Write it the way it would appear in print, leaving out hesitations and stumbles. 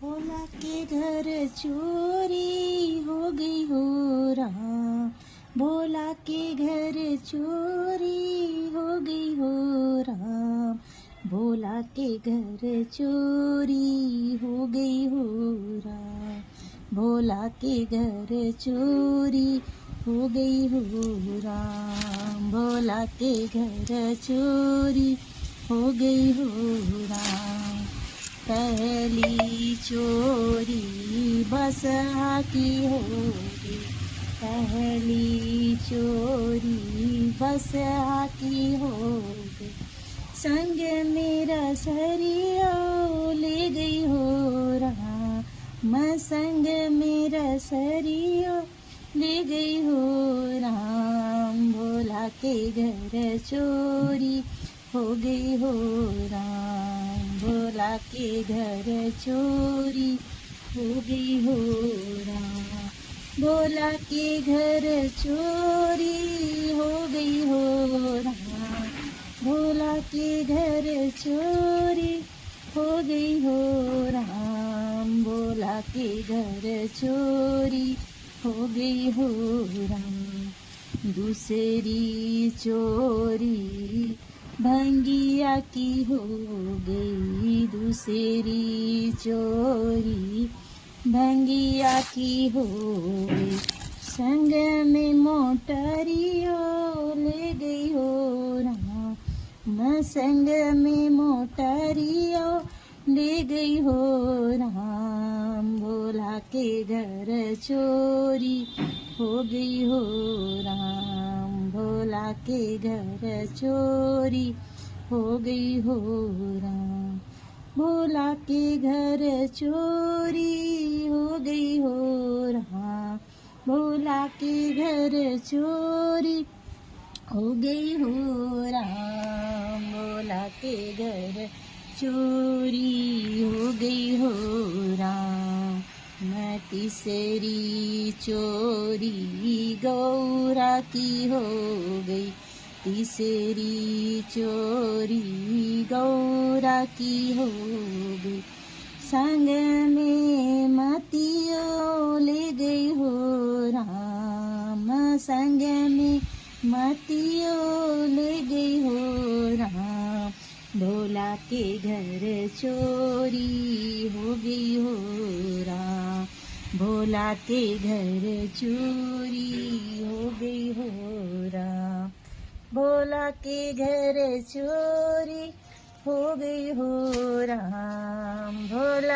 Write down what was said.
भोला के घर चोरी हो गई हो राम। भोला के घर चोरी हो गई हो राम। भोला के घर चोरी हो गई हो राम। भोला के घर चोरी हो गई हो राम। भोला के घर चोरी हो गई हो राम। पहली चोरी बसहा की होगी। पहली चोरी बसहा की होगी। संग मेरा सरिया ले गई हो राम। संग मेरा सरिया ले गई हो राम। भोला के घर चोरी हो गई हो राम। भोला के घर चोरी हो गई हो राम। भोला के घर चोरी हो गई हो राम। भोला के घर चोरी हो गई हो राम। भोला के घर चोरी हो गई हो राम। दूसरी चोरी भंगिया की हो गई। दूसरी चोरी भंगिया की हो गई। संग में मोटरियो ले गई हो राम। संग में मोटरियो ले गई हो राम। भोला के घर चोरी हो गई हो राम। भोला के घर चोरी हो गई हो राम। भोला के घर चोरी हो गई हो राम। भोला के घर चोरी हो गई हो राम। भोला के घर चोरी हो गई हो राम। मैं तीसरी चोरी गौरा की हो गई। तीसरी चोरी गौरा की हो गई। संग में मतियो ले गई हो राम। संग में मतियो ले गई हो राम। भोला के घर चोरी हो गई हो राम। भोला के घर चोरी हो गई हो राम। भोला के घर चोरी हो गई हो राम। भोला